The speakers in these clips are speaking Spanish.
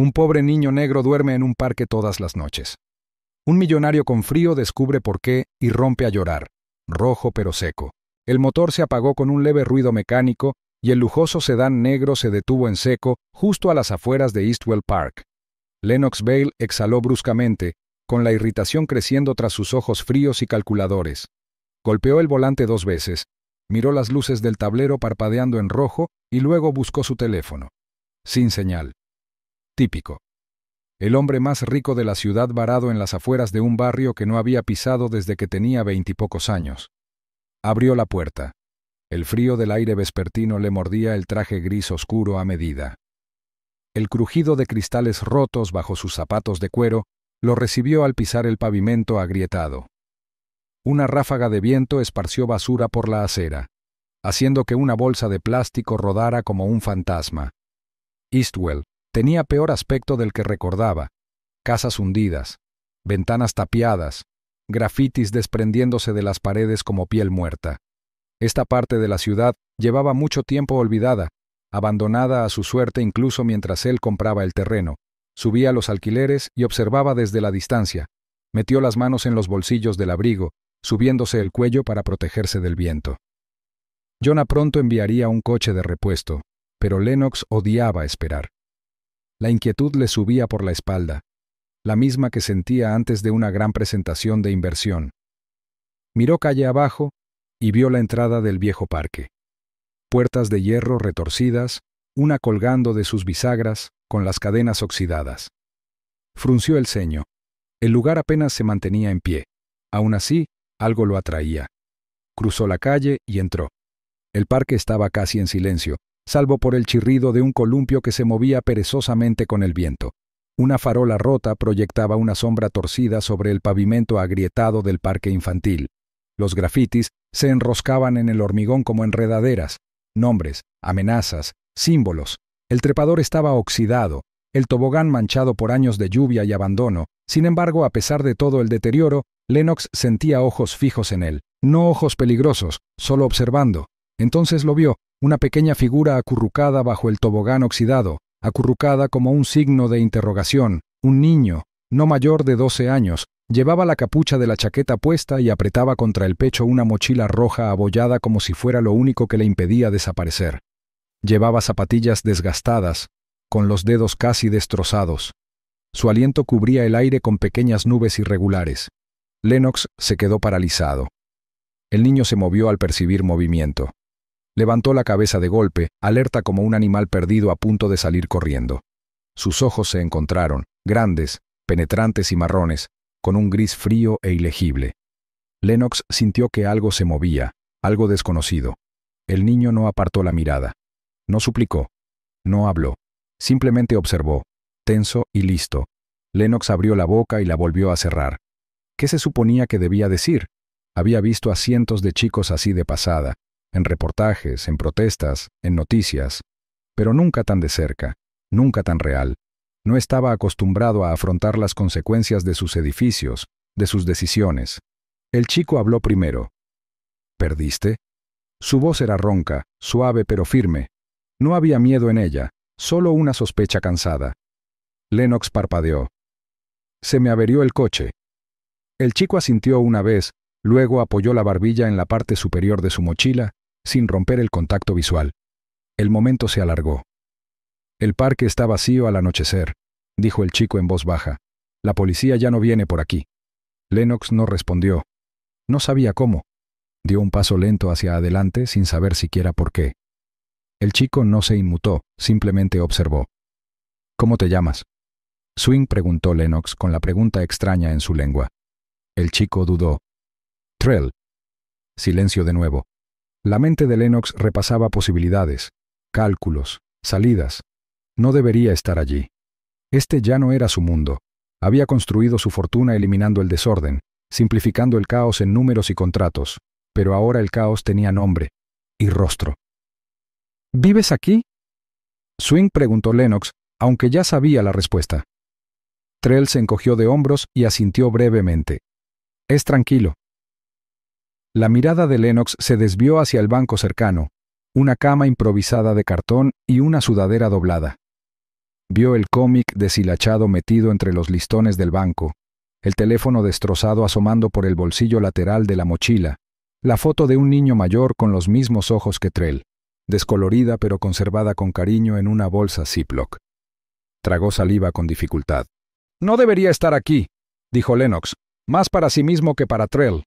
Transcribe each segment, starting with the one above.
Un pobre niño negro duerme en un parque todas las noches. Un millonario con frío descubre por qué y rompe a llorar, rojo pero seco. El motor se apagó con un leve ruido mecánico y el lujoso sedán negro se detuvo en seco justo a las afueras de Eastwell Park. Lennox Vale exhaló bruscamente, con la irritación creciendo tras sus ojos fríos y calculadores. Golpeó el volante 2 veces, miró las luces del tablero parpadeando en rojo y luego buscó su teléfono. Sin señal. Típico. El hombre más rico de la ciudad varado en las afueras de un barrio que no había pisado desde que tenía 20 y pocos años. Abrió la puerta. El frío del aire vespertino le mordía el traje gris oscuro a medida. El crujido de cristales rotos bajo sus zapatos de cuero lo recibió al pisar el pavimento agrietado. Una ráfaga de viento esparció basura por la acera, haciendo que una bolsa de plástico rodara como un fantasma. Eastwell tenía peor aspecto del que recordaba. Casas hundidas, ventanas tapiadas, grafitis desprendiéndose de las paredes como piel muerta. Esta parte de la ciudad llevaba mucho tiempo olvidada, abandonada a su suerte incluso mientras él compraba el terreno. Subía los alquileres y observaba desde la distancia. Metió las manos en los bolsillos del abrigo, subiéndose el cuello para protegerse del viento. Jonah pronto enviaría un coche de repuesto, pero Lennox odiaba esperar. La inquietud le subía por la espalda, la misma que sentía antes de una gran presentación de inversión. Miró calle abajo y vio la entrada del viejo parque. Puertas de hierro retorcidas, una colgando de sus bisagras, con las cadenas oxidadas. Frunció el ceño. El lugar apenas se mantenía en pie. Aún así, algo lo atraía. Cruzó la calle y entró. El parque estaba casi en silencio, salvo por el chirrido de un columpio que se movía perezosamente con el viento. Una farola rota proyectaba una sombra torcida sobre el pavimento agrietado del parque infantil. Los grafitis se enroscaban en el hormigón como enredaderas. Nombres, amenazas, símbolos. El trepador estaba oxidado, el tobogán manchado por años de lluvia y abandono. Sin embargo, a pesar de todo el deterioro, Lennox sentía ojos fijos en él. No ojos peligrosos, solo observando. Entonces lo vio, una pequeña figura acurrucada bajo el tobogán oxidado, acurrucada como un signo de interrogación. Un niño, no mayor de 12 años, llevaba la capucha de la chaqueta puesta y apretaba contra el pecho una mochila roja abollada como si fuera lo único que le impedía desaparecer. Llevaba zapatillas desgastadas, con los dedos casi destrozados. Su aliento cubría el aire con pequeñas nubes irregulares. Lennox se quedó paralizado. El niño se movió al percibir movimiento. Levantó la cabeza de golpe, alerta como un animal perdido a punto de salir corriendo. Sus ojos se encontraron, grandes, penetrantes y marrones, con un gris frío e ilegible. Lennox sintió que algo se movía, algo desconocido. El niño no apartó la mirada. No suplicó, no habló, simplemente observó, tenso y listo. Lennox abrió la boca y la volvió a cerrar. ¿Qué se suponía que debía decir? Había visto a cientos de chicos así de pasada, en reportajes, en protestas, en noticias, pero nunca tan de cerca, nunca tan real. No estaba acostumbrado a afrontar las consecuencias de sus edificios, de sus decisiones. El chico habló primero. ¿Perdiste? Su voz era ronca, suave pero firme. No había miedo en ella, solo una sospecha cansada. Lennox parpadeó. Se me averió el coche. El chico asintió una vez, luego apoyó la barbilla en la parte superior de su mochila, sin romper el contacto visual. El momento se alargó. El parque está vacío al anochecer, dijo el chico en voz baja. La policía ya no viene por aquí. Lennox no respondió. No sabía cómo. Dio un paso lento hacia adelante sin saber siquiera por qué. El chico no se inmutó, simplemente observó. ¿Cómo te llamas? Swing preguntó Lennox con la pregunta extraña en su lengua. El chico dudó. Trell. Silencio de nuevo. La mente de Lennox repasaba posibilidades, cálculos, salidas. No debería estar allí. Este ya no era su mundo. Había construido su fortuna eliminando el desorden, simplificando el caos en números y contratos, pero ahora el caos tenía nombre y rostro. ¿Vives aquí? Swing preguntó Lennox, aunque ya sabía la respuesta. Trell se encogió de hombros y asintió brevemente. Es tranquilo. La mirada de Lennox se desvió hacia el banco cercano, una cama improvisada de cartón y una sudadera doblada. Vio el cómic deshilachado metido entre los listones del banco, el teléfono destrozado asomando por el bolsillo lateral de la mochila, la foto de un niño mayor con los mismos ojos que Trell, descolorida pero conservada con cariño en una bolsa Ziploc. Tragó saliva con dificultad. «No debería estar aquí», dijo Lennox, «más para sí mismo que para Trell».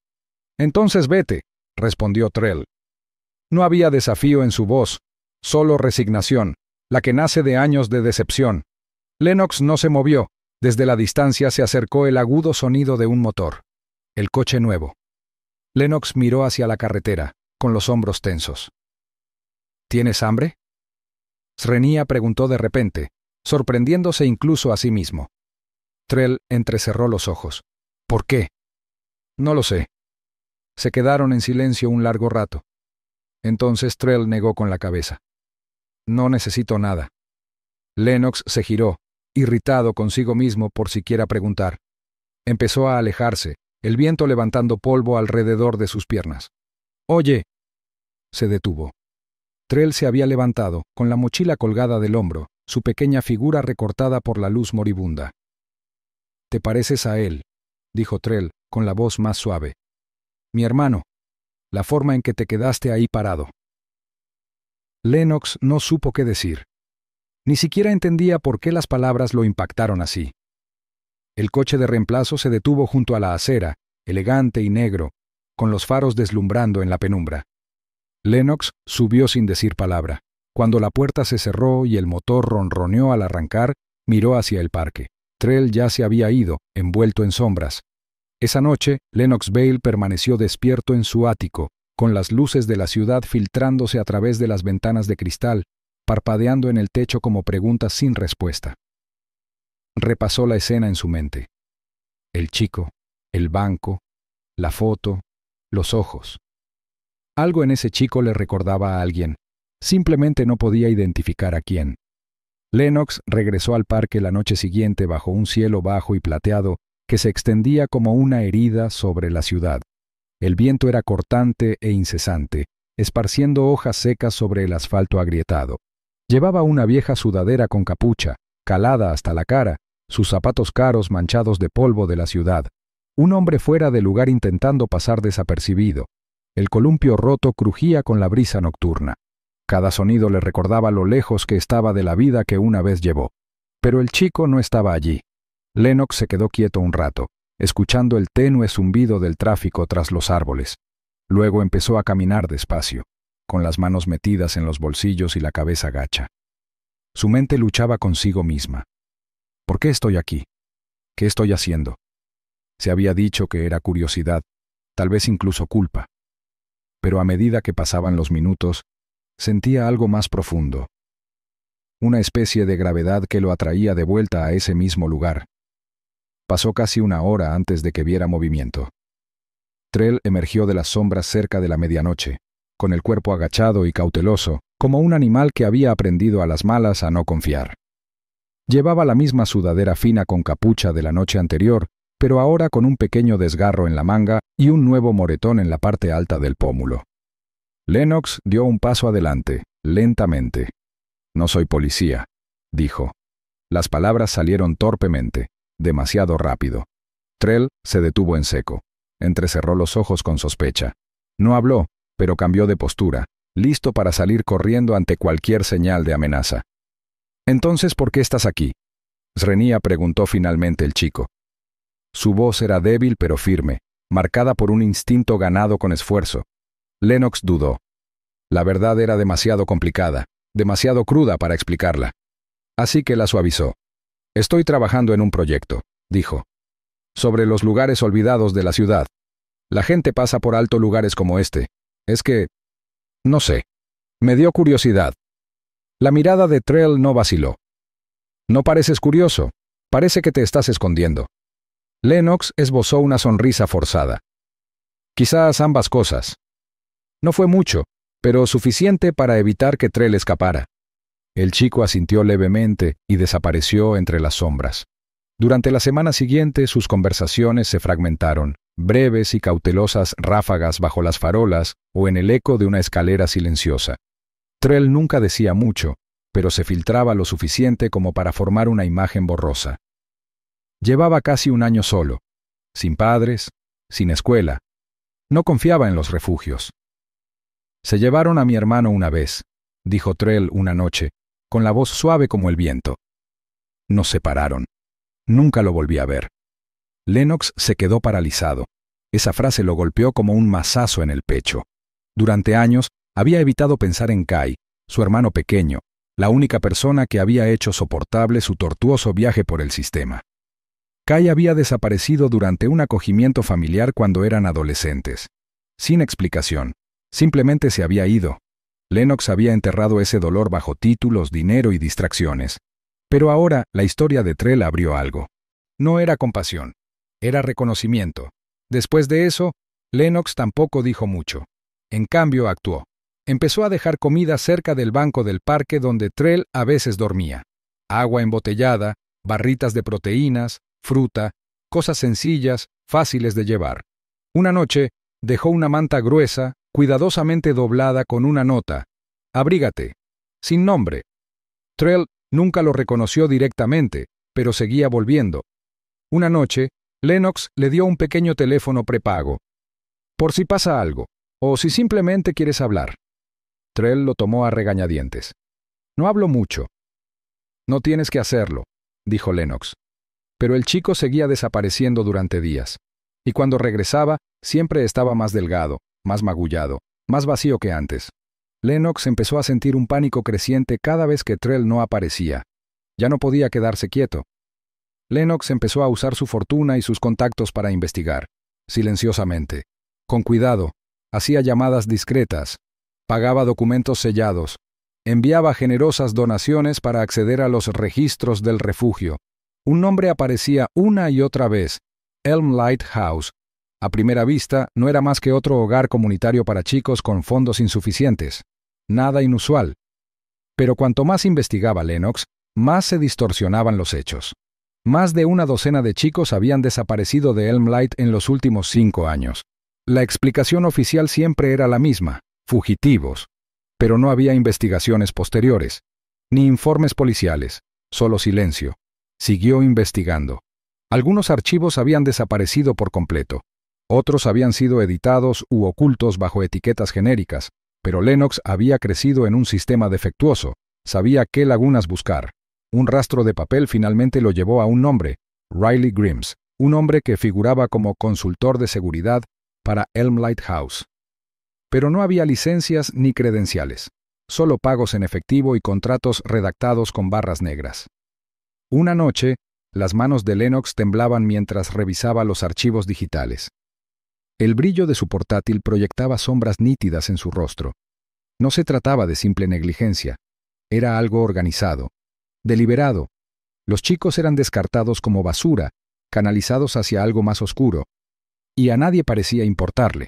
«Entonces vete», respondió Trell. No había desafío en su voz, solo resignación, la que nace de años de decepción. Lennox no se movió. Desde la distancia se acercó el agudo sonido de un motor. El coche nuevo. Lennox miró hacia la carretera, con los hombros tensos. ¿Tienes hambre?, Srenia preguntó de repente, sorprendiéndose incluso a sí mismo. Trell entrecerró los ojos. ¿Por qué? No lo sé. Se quedaron en silencio un largo rato. Entonces Trell negó con la cabeza. No necesito nada. Lennox se giró, irritado consigo mismo por siquiera preguntar. Empezó a alejarse, el viento levantando polvo alrededor de sus piernas. «Oye». Se detuvo. Trell se había levantado, con la mochila colgada del hombro, su pequeña figura recortada por la luz moribunda. «Te pareces a él», dijo Trell, con la voz más suave. «Mi hermano. La forma en que te quedaste ahí parado». Lennox no supo qué decir. Ni siquiera entendía por qué las palabras lo impactaron así. El coche de reemplazo se detuvo junto a la acera, elegante y negro, con los faros deslumbrando en la penumbra. Lennox subió sin decir palabra. Cuando la puerta se cerró y el motor ronroneó al arrancar, miró hacia el parque. Trell ya se había ido, envuelto en sombras. Esa noche, Lennox Vale permaneció despierto en su ático, con las luces de la ciudad filtrándose a través de las ventanas de cristal, parpadeando en el techo como preguntas sin respuesta. Repasó la escena en su mente. El chico, el banco, la foto, los ojos. Algo en ese chico le recordaba a alguien. Simplemente no podía identificar a quién. Lennox regresó al parque la noche siguiente bajo un cielo bajo y plateado que se extendía como una herida sobre la ciudad. El viento era cortante e incesante, esparciendo hojas secas sobre el asfalto agrietado. Llevaba una vieja sudadera con capucha, calada hasta la cara, sus zapatos caros manchados de polvo de la ciudad. Un hombre fuera de lugar intentando pasar desapercibido. El columpio roto crujía con la brisa nocturna. Cada sonido le recordaba lo lejos que estaba de la vida que una vez llevó. Pero el chico no estaba allí. Lennox se quedó quieto un rato, escuchando el tenue zumbido del tráfico tras los árboles. Luego empezó a caminar despacio, con las manos metidas en los bolsillos y la cabeza gacha. Su mente luchaba consigo misma. ¿Por qué estoy aquí? ¿Qué estoy haciendo? Se había dicho que era curiosidad, tal vez incluso culpa. Pero a medida que pasaban los minutos, sentía algo más profundo. Una especie de gravedad que lo atraía de vuelta a ese mismo lugar. Pasó casi una hora antes de que viera movimiento. Trell emergió de las sombras cerca de la medianoche, con el cuerpo agachado y cauteloso, como un animal que había aprendido a las malas a no confiar. Llevaba la misma sudadera fina con capucha de la noche anterior, pero ahora con un pequeño desgarro en la manga y un nuevo moretón en la parte alta del pómulo. Lennox dio un paso adelante, lentamente. «No soy policía», dijo. Las palabras salieron torpemente, demasiado rápido. Trell se detuvo en seco. Entrecerró los ojos con sospecha. No habló, pero cambió de postura, listo para salir corriendo ante cualquier señal de amenaza. «Entonces, ¿por qué estás aquí?», Srenia preguntó finalmente el chico. Su voz era débil pero firme, marcada por un instinto ganado con esfuerzo. Lennox dudó. La verdad era demasiado complicada, demasiado cruda para explicarla. Así que la suavizó. «Estoy trabajando en un proyecto», dijo. «Sobre los lugares olvidados de la ciudad. La gente pasa por alto lugares como este. Es que... no sé. Me dio curiosidad». La mirada de Trell no vaciló. «No pareces curioso. Parece que te estás escondiendo». Lennox esbozó una sonrisa forzada. «Quizás ambas cosas». No fue mucho, pero suficiente para evitar que Trell escapara. El chico asintió levemente y desapareció entre las sombras. Durante la semana siguiente sus conversaciones se fragmentaron, breves y cautelosas ráfagas bajo las farolas o en el eco de una escalera silenciosa. Trell nunca decía mucho, pero se filtraba lo suficiente como para formar una imagen borrosa. Llevaba casi un año solo, sin padres, sin escuela. No confiaba en los refugios. «Se llevaron a mi hermano una vez», dijo Trell una noche, con la voz suave como el viento. Nos separaron. Nunca lo volví a ver. Lennox se quedó paralizado. Esa frase lo golpeó como un mazazo en el pecho. Durante años había evitado pensar en Kai, su hermano pequeño, la única persona que había hecho soportable su tortuoso viaje por el sistema. Kai había desaparecido durante un acogimiento familiar cuando eran adolescentes. Sin explicación. Simplemente se había ido. Lennox había enterrado ese dolor bajo títulos, dinero y distracciones. Pero ahora la historia de Trell abrió algo. No era compasión. Era reconocimiento. Después de eso, Lennox tampoco dijo mucho. En cambio, actuó. Empezó a dejar comida cerca del banco del parque donde Trell a veces dormía. Agua embotellada, barritas de proteínas, fruta, cosas sencillas, fáciles de llevar. Una noche, dejó una manta gruesa, cuidadosamente doblada con una nota. «Abrígate», sin nombre. Trell nunca lo reconoció directamente, pero seguía volviendo. Una noche, Lennox le dio un pequeño teléfono prepago. «Por si pasa algo, o si simplemente quieres hablar». Trell lo tomó a regañadientes. «No hablo mucho». «No tienes que hacerlo», dijo Lennox. Pero el chico seguía desapareciendo durante días. Y cuando regresaba, siempre estaba más delgado, más magullado, más vacío que antes. Lennox empezó a sentir un pánico creciente cada vez que Trell no aparecía. Ya no podía quedarse quieto. Lennox empezó a usar su fortuna y sus contactos para investigar, silenciosamente, con cuidado, hacía llamadas discretas, pagaba documentos sellados, enviaba generosas donaciones para acceder a los registros del refugio. Un nombre aparecía una y otra vez: Elm Lighthouse. A primera vista, no era más que otro hogar comunitario para chicos con fondos insuficientes. Nada inusual. Pero cuanto más investigaba Lennox, más se distorsionaban los hechos. Más de una docena de chicos habían desaparecido de Elm Light en los últimos 5 años. La explicación oficial siempre era la misma: fugitivos. Pero no había investigaciones posteriores, ni informes policiales, solo silencio. Siguió investigando. Algunos archivos habían desaparecido por completo. Otros habían sido editados u ocultos bajo etiquetas genéricas, pero Lennox había crecido en un sistema defectuoso, sabía qué lagunas buscar. Un rastro de papel finalmente lo llevó a un nombre: Riley Grimes, un hombre que figuraba como consultor de seguridad para Elm Lighthouse. Pero no había licencias ni credenciales, solo pagos en efectivo y contratos redactados con barras negras. Una noche, las manos de Lennox temblaban mientras revisaba los archivos digitales. El brillo de su portátil proyectaba sombras nítidas en su rostro. No se trataba de simple negligencia. Era algo organizado, deliberado. Los chicos eran descartados como basura, canalizados hacia algo más oscuro. Y a nadie parecía importarle.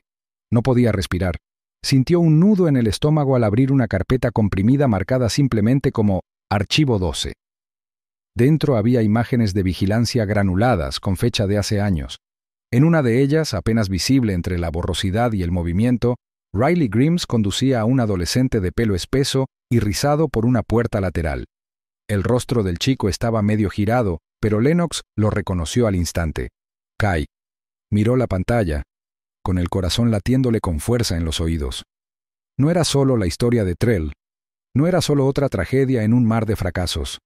No podía respirar. Sintió un nudo en el estómago al abrir una carpeta comprimida marcada simplemente como Archivo 12. Dentro había imágenes de vigilancia granuladas con fecha de hace años. En una de ellas, apenas visible entre la borrosidad y el movimiento, Riley Grimes conducía a un adolescente de pelo espeso y rizado por una puerta lateral. El rostro del chico estaba medio girado, pero Lennox lo reconoció al instante. Kai. Miró la pantalla, con el corazón latiéndole con fuerza en los oídos. No era solo la historia de Trell. No era solo otra tragedia en un mar de fracasos.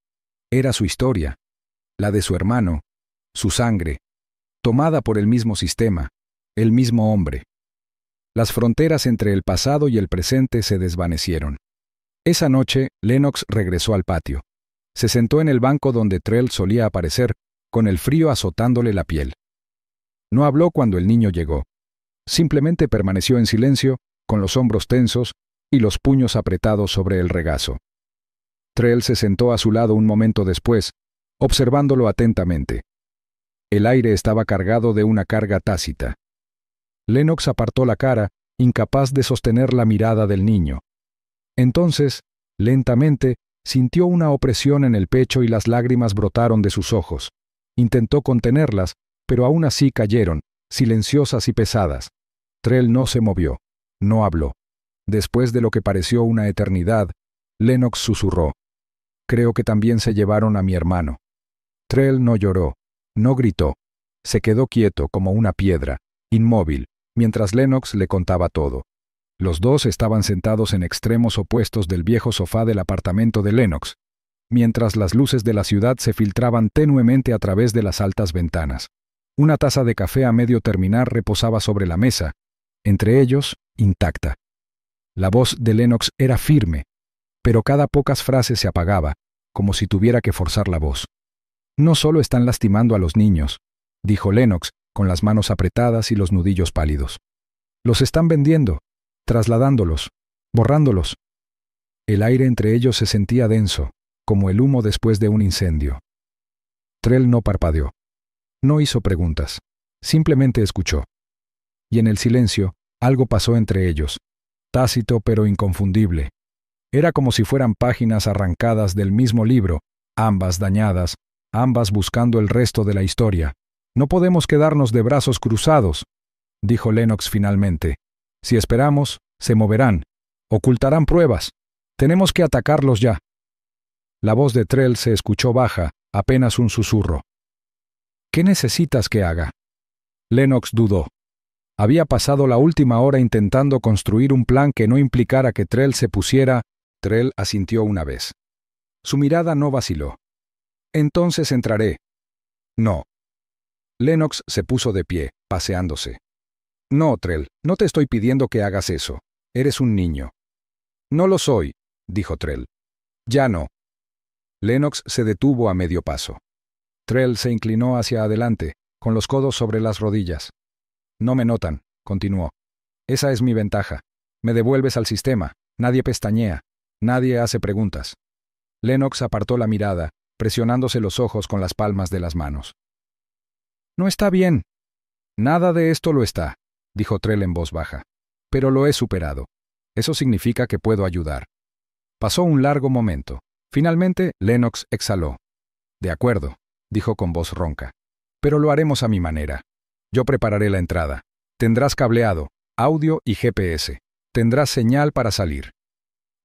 Era su historia, la de su hermano, su sangre, tomada por el mismo sistema, el mismo hombre. Las fronteras entre el pasado y el presente se desvanecieron. Esa noche, Lennox regresó al patio. Se sentó en el banco donde Trell solía aparecer, con el frío azotándole la piel. No habló cuando el niño llegó. Simplemente permaneció en silencio, con los hombros tensos y los puños apretados sobre el regazo. Trell se sentó a su lado un momento después, observándolo atentamente. El aire estaba cargado de una carga tácita. Lennox apartó la cara, incapaz de sostener la mirada del niño. Entonces, lentamente, sintió una opresión en el pecho y las lágrimas brotaron de sus ojos. Intentó contenerlas, pero aún así cayeron, silenciosas y pesadas. Trell no se movió, no habló. Después de lo que pareció una eternidad, Lennox susurró: Creo que también se llevaron a mi hermano. Trell no lloró, no gritó. Se quedó quieto como una piedra, inmóvil, mientras Lennox le contaba todo. Los dos estaban sentados en extremos opuestos del viejo sofá del apartamento de Lennox, mientras las luces de la ciudad se filtraban tenuemente a través de las altas ventanas. Una taza de café a medio terminar reposaba sobre la mesa, entre ellos, intacta. La voz de Lennox era firme, pero cada pocas frases se apagaba, como si tuviera que forzar la voz. «No solo están lastimando a los niños», dijo Lennox, con las manos apretadas y los nudillos pálidos. «Los están vendiendo, trasladándolos, borrándolos». El aire entre ellos se sentía denso, como el humo después de un incendio. Trell no parpadeó. No hizo preguntas. Simplemente escuchó. Y en el silencio, algo pasó entre ellos, tácito pero inconfundible. Era como si fueran páginas arrancadas del mismo libro, ambas dañadas, ambas buscando el resto de la historia. «No podemos quedarnos de brazos cruzados», dijo Lennox finalmente. «Si esperamos, se moverán, ocultarán pruebas. Tenemos que atacarlos ya». La voz de Trell se escuchó baja, apenas un susurro. «¿Qué necesitas que haga?» Lennox dudó. Había pasado la última hora intentando construir un plan que no implicara que Trell se pusiera. Trell asintió una vez. Su mirada no vaciló. «Entonces entraré». «No». Lennox se puso de pie, paseándose. «No, Trell, no te estoy pidiendo que hagas eso. Eres un niño». «No lo soy», dijo Trell. «Ya no». Lennox se detuvo a medio paso. Trell se inclinó hacia adelante, con los codos sobre las rodillas. «No me notan», continuó. «Esa es mi ventaja. Me devuelves al sistema. Nadie pestañea. Nadie hace preguntas». Lennox apartó la mirada, presionándose los ojos con las palmas de las manos. «No está bien». «Nada de esto lo está», dijo Trell en voz baja. «Pero lo he superado. Eso significa que puedo ayudar». Pasó un largo momento. Finalmente, Lennox exhaló. «De acuerdo», dijo con voz ronca. «Pero lo haremos a mi manera. Yo prepararé la entrada. Tendrás cableado, audio y GPS. Tendrás señal para salir.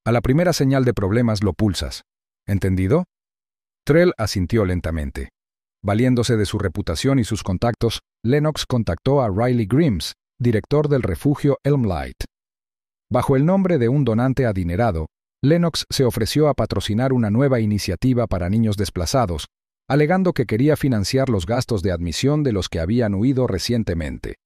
A la primera señal de problemas lo pulsas. ¿Entendido?» Trell asintió lentamente. Valiéndose de su reputación y sus contactos, Lennox contactó a Riley Grimes, director del refugio Elmlight. Bajo el nombre de un donante adinerado, Lennox se ofreció a patrocinar una nueva iniciativa para niños desplazados, alegando que quería financiar los gastos de admisión de los que habían huido recientemente.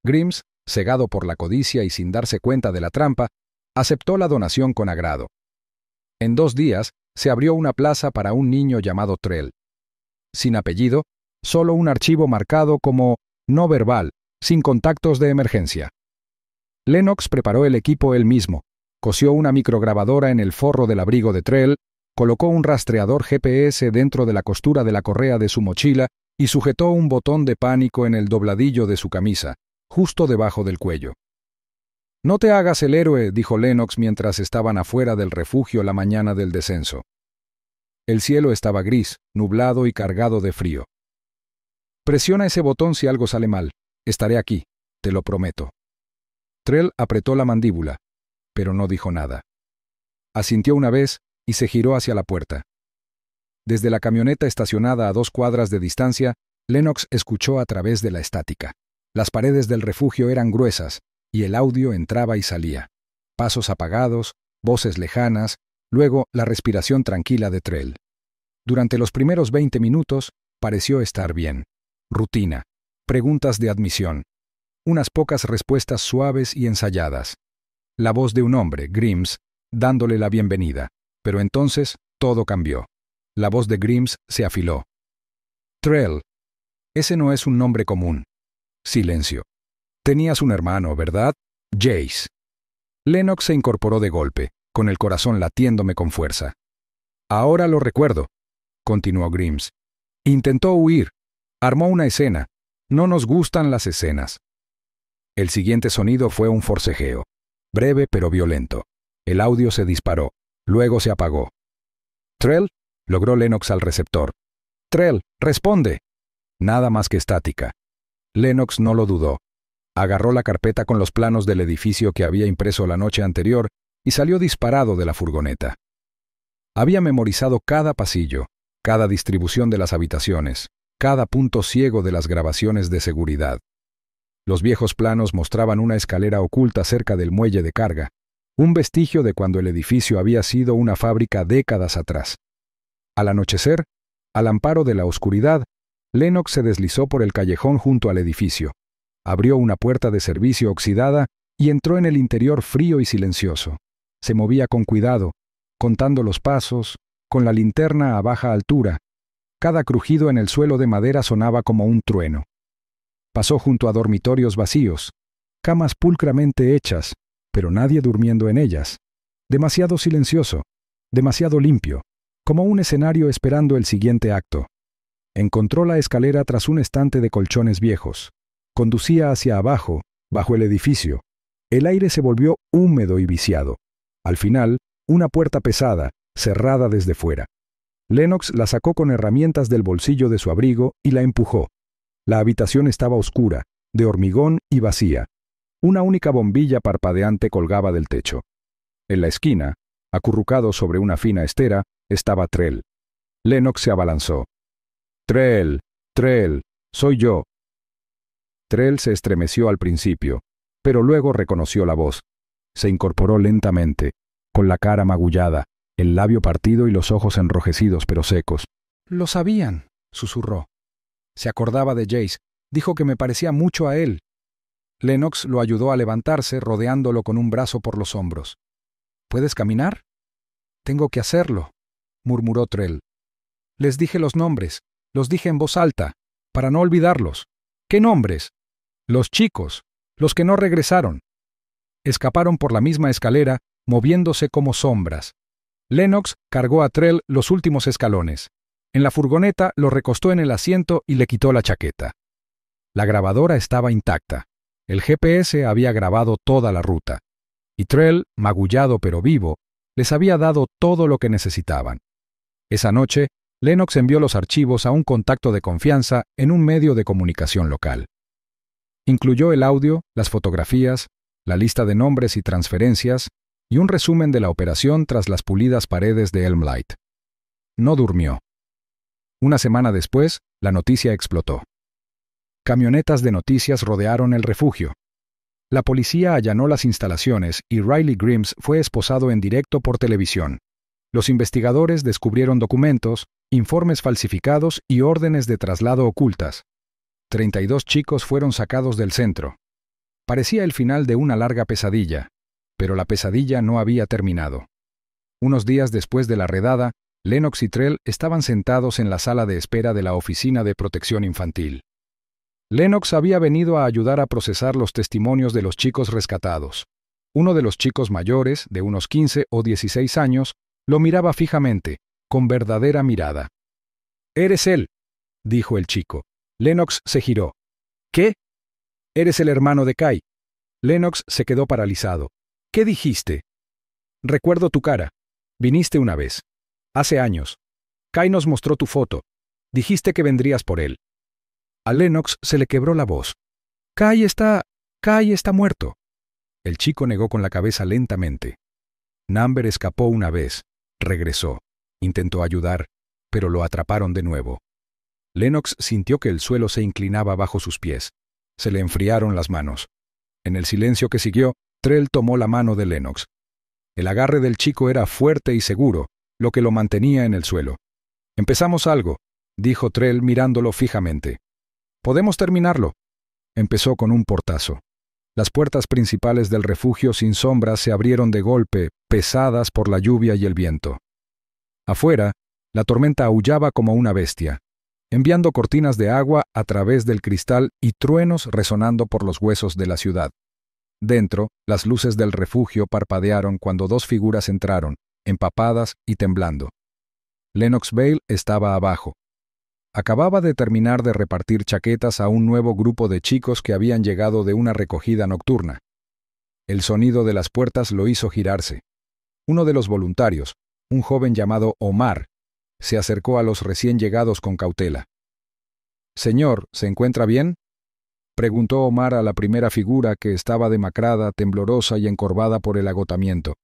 Grimes, cegado por la codicia y sin darse cuenta de la trampa, aceptó la donación con agrado. En 2 días, se abrió una plaza para un niño llamado Trell. Sin apellido, solo un archivo marcado como no verbal, sin contactos de emergencia. Lennox preparó el equipo él mismo, cosió una micrograbadora en el forro del abrigo de Trell, colocó un rastreador GPS dentro de la costura de la correa de su mochila y sujetó un botón de pánico en el dobladillo de su camisa, justo debajo del cuello. «No te hagas el héroe», dijo Lennox mientras estaban afuera del refugio la mañana del descenso. El cielo estaba gris, nublado y cargado de frío. «Presiona ese botón si algo sale mal. Estaré aquí, te lo prometo». Trell apretó la mandíbula, pero no dijo nada. Asintió una vez y se giró hacia la puerta. Desde la camioneta estacionada a 2 cuadras de distancia, Lennox escuchó a través de la estática. Las paredes del refugio eran gruesas, y el audio entraba y salía. Pasos apagados, voces lejanas, luego la respiración tranquila de Trell. Durante los primeros 20 minutos, pareció estar bien. Rutina, preguntas de admisión, unas pocas respuestas suaves y ensayadas. La voz de un hombre, Grimes, dándole la bienvenida. Pero entonces, todo cambió. La voz de Grimes se afiló. «Trell, ese no es un nombre común». Silencio. «Tenías un hermano, ¿verdad? Jace». Lennox se incorporó de golpe, con el corazón latiéndome con fuerza. «Ahora lo recuerdo», continuó Grimes. «Intentó huir. Armó una escena. No nos gustan las escenas». El siguiente sonido fue un forcejeo. Breve pero violento. El audio se disparó. Luego se apagó. «Trell», logró Lennox al receptor. «Trell, responde». Nada más que estática. Lennox no lo dudó. Agarró la carpeta con los planos del edificio que había impreso la noche anterior y salió disparado de la furgoneta. Había memorizado cada pasillo, cada distribución de las habitaciones, cada punto ciego de las grabaciones de seguridad. Los viejos planos mostraban una escalera oculta cerca del muelle de carga, un vestigio de cuando el edificio había sido una fábrica décadas atrás. Al anochecer, al amparo de la oscuridad, Lennox se deslizó por el callejón junto al edificio, abrió una puerta de servicio oxidada y entró en el interior frío y silencioso. Se movía con cuidado, contando los pasos, con la linterna a baja altura. Cada crujido en el suelo de madera sonaba como un trueno. Pasó junto a dormitorios vacíos, camas pulcramente hechas, pero nadie durmiendo en ellas. Demasiado silencioso, demasiado limpio, como un escenario esperando el siguiente acto. Encontró la escalera tras un estante de colchones viejos. Conducía hacia abajo, bajo el edificio. El aire se volvió húmedo y viciado. Al final, una puerta pesada, cerrada desde fuera. Lennox la sacó con herramientas del bolsillo de su abrigo y la empujó. La habitación estaba oscura, de hormigón y vacía. Una única bombilla parpadeante colgaba del techo. En la esquina, acurrucado sobre una fina estera, estaba Trell. Lennox se abalanzó. «Trell, Trell, soy yo». Trell se estremeció al principio, pero luego reconoció la voz. Se incorporó lentamente, con la cara magullada, el labio partido y los ojos enrojecidos pero secos. «Lo sabían», susurró. Se acordaba de Jace. Dijo que me parecía mucho a él. Lennox lo ayudó a levantarse, rodeándolo con un brazo por los hombros. «¿Puedes caminar?» «Tengo que hacerlo», murmuró Trell. «Les dije los nombres. Los dije en voz alta, para no olvidarlos». «¿Qué nombres?» «Los chicos, los que no regresaron». Escaparon por la misma escalera, moviéndose como sombras. Lennox cargó a Trell los últimos escalones. En la furgoneta lo recostó en el asiento y le quitó la chaqueta. La grabadora estaba intacta. El GPS había grabado toda la ruta. Y Trell, magullado pero vivo, les había dado todo lo que necesitaban. Esa noche, Lennox envió los archivos a un contacto de confianza en un medio de comunicación local. Incluyó el audio, las fotografías, la lista de nombres y transferencias, y un resumen de la operación tras las pulidas paredes de Elm Light. No durmió. Una semana después, la noticia explotó. Camionetas de noticias rodearon el refugio. La policía allanó las instalaciones y Riley Grimes fue esposado en directo por televisión. Los investigadores descubrieron documentos, informes falsificados y órdenes de traslado ocultas. 32 chicos fueron sacados del centro. Parecía el final de una larga pesadilla, pero la pesadilla no había terminado. Unos días después de la redada, Lennox y Trell estaban sentados en la sala de espera de la Oficina de Protección Infantil. Lennox había venido a ayudar a procesar los testimonios de los chicos rescatados. Uno de los chicos mayores, de unos 15 o 16 años, lo miraba fijamente, con verdadera mirada. «Eres él», dijo el chico. Lennox se giró. «¿Qué?» «Eres el hermano de Kai». Lennox se quedó paralizado. «¿Qué dijiste?» «Recuerdo tu cara. Viniste una vez. Hace años. Kai nos mostró tu foto. Dijiste que vendrías por él». A Lennox se le quebró la voz. Kai está muerto». El chico negó con la cabeza lentamente. Number escapó una vez, regresó, intentó ayudar, pero lo atraparon de nuevo. Lennox sintió que el suelo se inclinaba bajo sus pies. Se le enfriaron las manos. En el silencio que siguió, Trell tomó la mano de Lennox. El agarre del chico era fuerte y seguro, lo que lo mantenía en el suelo. «Empezamos algo», dijo Trell mirándolo fijamente. «Podemos terminarlo». Empezó con un portazo. Las puertas principales del refugio sin sombras se abrieron de golpe, pesadas por la lluvia y el viento. Afuera, la tormenta aullaba como una bestia, enviando cortinas de agua a través del cristal y truenos resonando por los huesos de la ciudad. Dentro, las luces del refugio parpadearon cuando dos figuras entraron, empapadas y temblando. Lennox Vale estaba abajo. Acababa de terminar de repartir chaquetas a un nuevo grupo de chicos que habían llegado de una recogida nocturna. El sonido de las puertas lo hizo girarse. Uno de los voluntarios, un joven llamado Omar, se acercó a los recién llegados con cautela. «Señor, ¿se encuentra bien?», preguntó Omar a la primera figura, que estaba demacrada, temblorosa y encorvada por el agotamiento.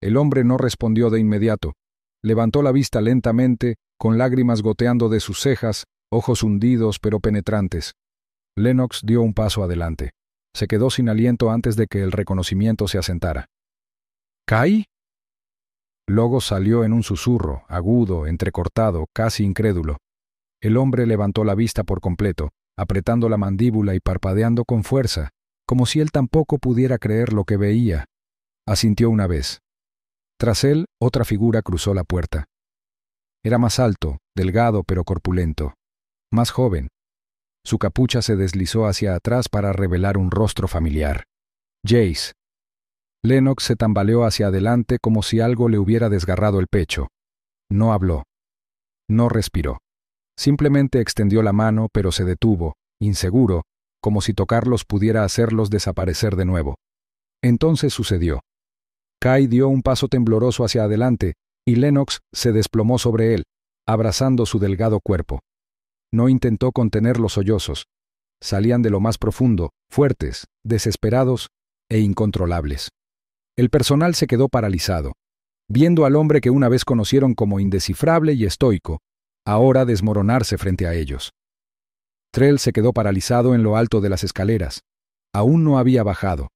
El hombre no respondió de inmediato. Levantó la vista lentamente, con lágrimas goteando de sus cejas, ojos hundidos pero penetrantes. Lennox dio un paso adelante. Se quedó sin aliento antes de que el reconocimiento se asentara. —¿Kai? Luego salió en un susurro, agudo, entrecortado, casi incrédulo. El hombre levantó la vista por completo, apretando la mandíbula y parpadeando con fuerza, como si él tampoco pudiera creer lo que veía. Asintió una vez. Tras él, otra figura cruzó la puerta. Era más alto, delgado pero corpulento. Más joven. Su capucha se deslizó hacia atrás para revelar un rostro familiar. Jace. Lennox se tambaleó hacia adelante como si algo le hubiera desgarrado el pecho. No habló. No respiró. Simplemente extendió la mano, pero se detuvo, inseguro, como si tocarlos pudiera hacerlos desaparecer de nuevo. Entonces sucedió. Kai dio un paso tembloroso hacia adelante, y Lennox se desplomó sobre él, abrazando su delgado cuerpo. No intentó contener los sollozos. Salían de lo más profundo, fuertes, desesperados e incontrolables. El personal se quedó paralizado, viendo al hombre que una vez conocieron como indescifrable y estoico, ahora desmoronarse frente a ellos. Trell se quedó paralizado en lo alto de las escaleras. Aún no había bajado.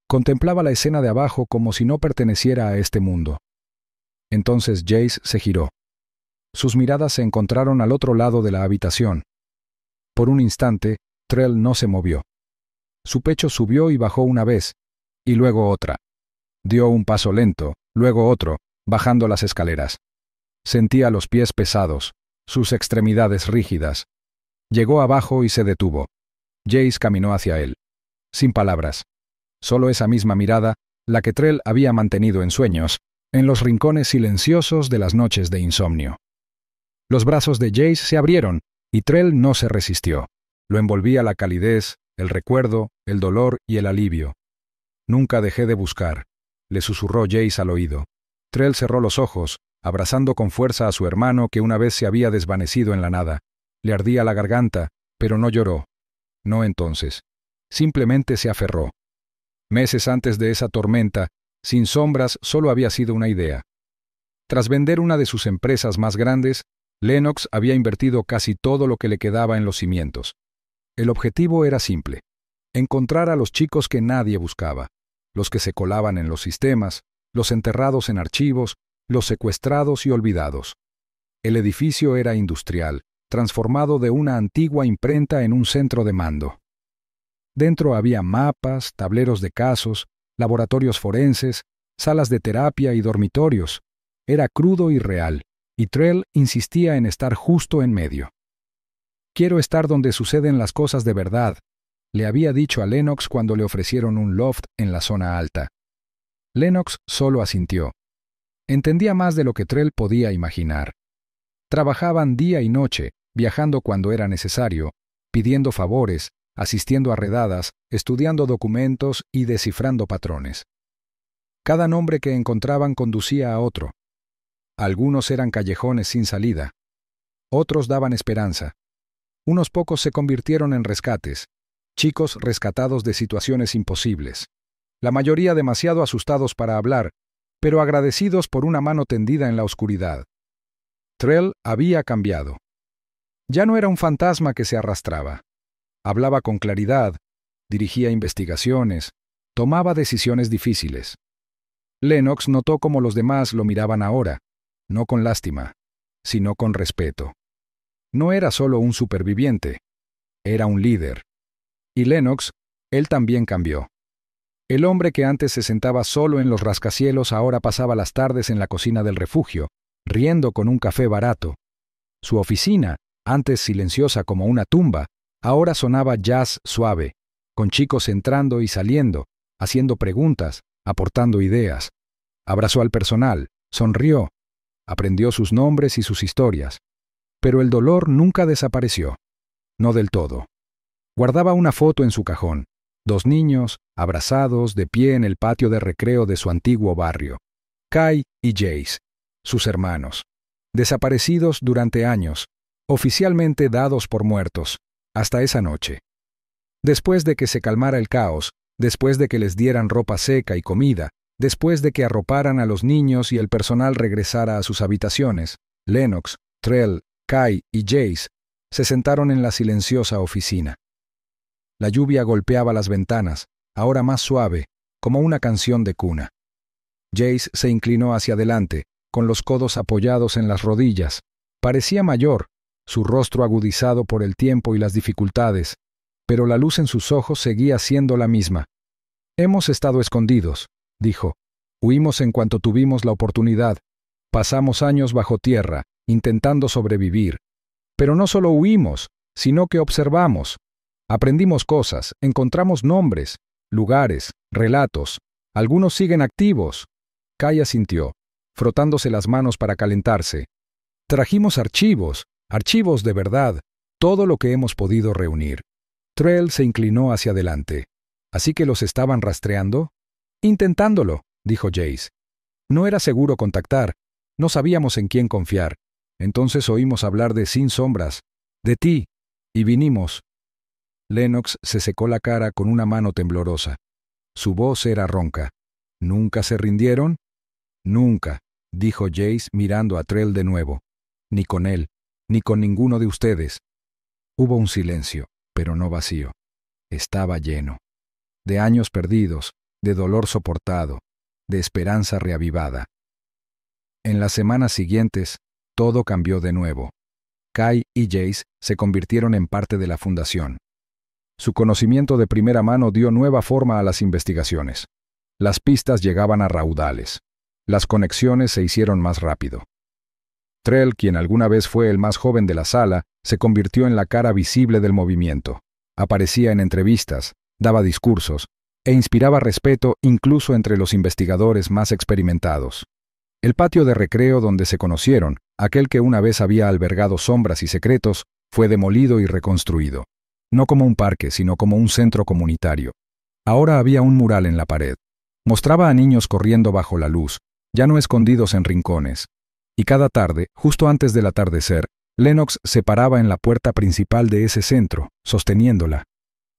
Contemplaba la escena de abajo como si no perteneciera a este mundo. Entonces Jace se giró. Sus miradas se encontraron al otro lado de la habitación. Por un instante, Trell no se movió. Su pecho subió y bajó una vez, y luego otra. Dio un paso lento, luego otro, bajando las escaleras. Sentía los pies pesados, sus extremidades rígidas. Llegó abajo y se detuvo. Jace caminó hacia él. Sin palabras. Solo esa misma mirada, la que Trell había mantenido en sueños, en los rincones silenciosos de las noches de insomnio. Los brazos de Jace se abrieron, y Trell no se resistió. Lo envolvía la calidez, el recuerdo, el dolor y el alivio. «Nunca dejé de buscar», le susurró Jace al oído. Trell cerró los ojos, abrazando con fuerza a su hermano que una vez se había desvanecido en la nada. Le ardía la garganta, pero no lloró. No entonces. Simplemente se aferró. Meses antes de esa tormenta, sin sombras, solo había sido una idea. Tras vender una de sus empresas más grandes, Lennox había invertido casi todo lo que le quedaba en los cimientos. El objetivo era simple: encontrar a los chicos que nadie buscaba, los que se colaban en los sistemas, los enterrados en archivos, los secuestrados y olvidados. El edificio era industrial, transformado de una antigua imprenta en un centro de mando. Dentro había mapas, tableros de casos, laboratorios forenses, salas de terapia y dormitorios. Era crudo y real, y Trell insistía en estar justo en medio. «Quiero estar donde suceden las cosas de verdad», le había dicho a Lennox cuando le ofrecieron un loft en la zona alta. Lennox solo asintió. Entendía más de lo que Trell podía imaginar. Trabajaban día y noche, viajando cuando era necesario, pidiendo favores, asistiendo a redadas, estudiando documentos y descifrando patrones. Cada nombre que encontraban conducía a otro. Algunos eran callejones sin salida. Otros daban esperanza. Unos pocos se convirtieron en rescates, chicos rescatados de situaciones imposibles. La mayoría demasiado asustados para hablar, pero agradecidos por una mano tendida en la oscuridad. Trell había cambiado. Ya no era un fantasma que se arrastraba. Hablaba con claridad, dirigía investigaciones, tomaba decisiones difíciles. Lennox notó cómo los demás lo miraban ahora, no con lástima, sino con respeto. No era solo un superviviente, era un líder. Y Lennox, él también cambió. El hombre que antes se sentaba solo en los rascacielos ahora pasaba las tardes en la cocina del refugio, riendo con un café barato. Su oficina, antes silenciosa como una tumba, ahora sonaba jazz suave, con chicos entrando y saliendo, haciendo preguntas, aportando ideas. Abrazó al personal, sonrió, aprendió sus nombres y sus historias. Pero el dolor nunca desapareció. No del todo. Guardaba una foto en su cajón. 2 niños, abrazados, de pie en el patio de recreo de su antiguo barrio. Kai y Jace, sus hermanos. Desaparecidos durante años, oficialmente dados por muertos, hasta esa noche. Después de que se calmara el caos, después de que les dieran ropa seca y comida, Después de que arroparan a los niños y el personal regresara a sus habitaciones, Lennox, Trell, Kai y Jace se sentaron en la silenciosa oficina. La lluvia golpeaba las ventanas, ahora más suave, como una canción de cuna. Jace se inclinó hacia adelante, con los codos apoyados en las rodillas. Parecía mayor, su rostro agudizado por el tiempo y las dificultades, pero la luz en sus ojos seguía siendo la misma. «Hemos estado escondidos», dijo. «Huimos en cuanto tuvimos la oportunidad. Pasamos años bajo tierra, intentando sobrevivir. Pero no solo huimos, sino que observamos. Aprendimos cosas, encontramos nombres, lugares, relatos. Algunos siguen activos». Kai asintió, frotándose las manos para calentarse. «Trajimos archivos de verdad, todo lo que hemos podido reunir». Trell se inclinó hacia adelante. «¿Así que los estaban rastreando?» «Intentándolo», dijo Jace. «No era seguro contactar, no sabíamos en quién confiar. Entonces oímos hablar de Sin Sombras, de ti, y vinimos». Lennox se secó la cara con una mano temblorosa. Su voz era ronca. «¿Nunca se rindieron?» «Nunca», dijo Jace mirando a Trell de nuevo. «Ni con él, ni con ninguno de ustedes». Hubo un silencio, pero no vacío. Estaba lleno. De años perdidos, de dolor soportado, de esperanza reavivada. En las semanas siguientes, todo cambió de nuevo. Kai y Jace se convirtieron en parte de la fundación. Su conocimiento de primera mano dio nueva forma a las investigaciones. Las pistas llegaban a raudales. Las conexiones se hicieron más rápido. Trell, quien alguna vez fue el más joven de la sala, se convirtió en la cara visible del movimiento. Aparecía en entrevistas, daba discursos, e inspiraba respeto incluso entre los investigadores más experimentados. El patio de recreo donde se conocieron, aquel que una vez había albergado sombras y secretos, fue demolido y reconstruido. No como un parque, sino como un centro comunitario. Ahora había un mural en la pared. Mostraba a niños corriendo bajo la luz, ya no escondidos en rincones. Y cada tarde, justo antes del atardecer, Lennox se paraba en la puerta principal de ese centro, sosteniéndola.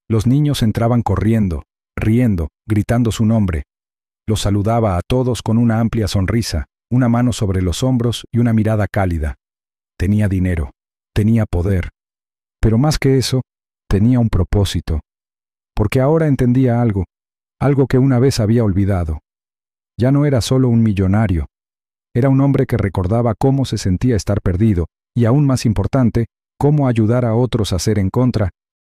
Los niños entraban corriendo, riendo, gritando su nombre. Los saludaba a todos con una amplia sonrisa, una mano sobre los hombros y una mirada cálida. Tenía dinero, tenía poder. Pero más que eso, tenía un propósito. Porque ahora entendía algo que una vez había olvidado. Ya no era solo un millonario. Era un hombre que recordaba cómo se sentía estar perdido y, aún más importante, cómo ayudar a otros a ser en contra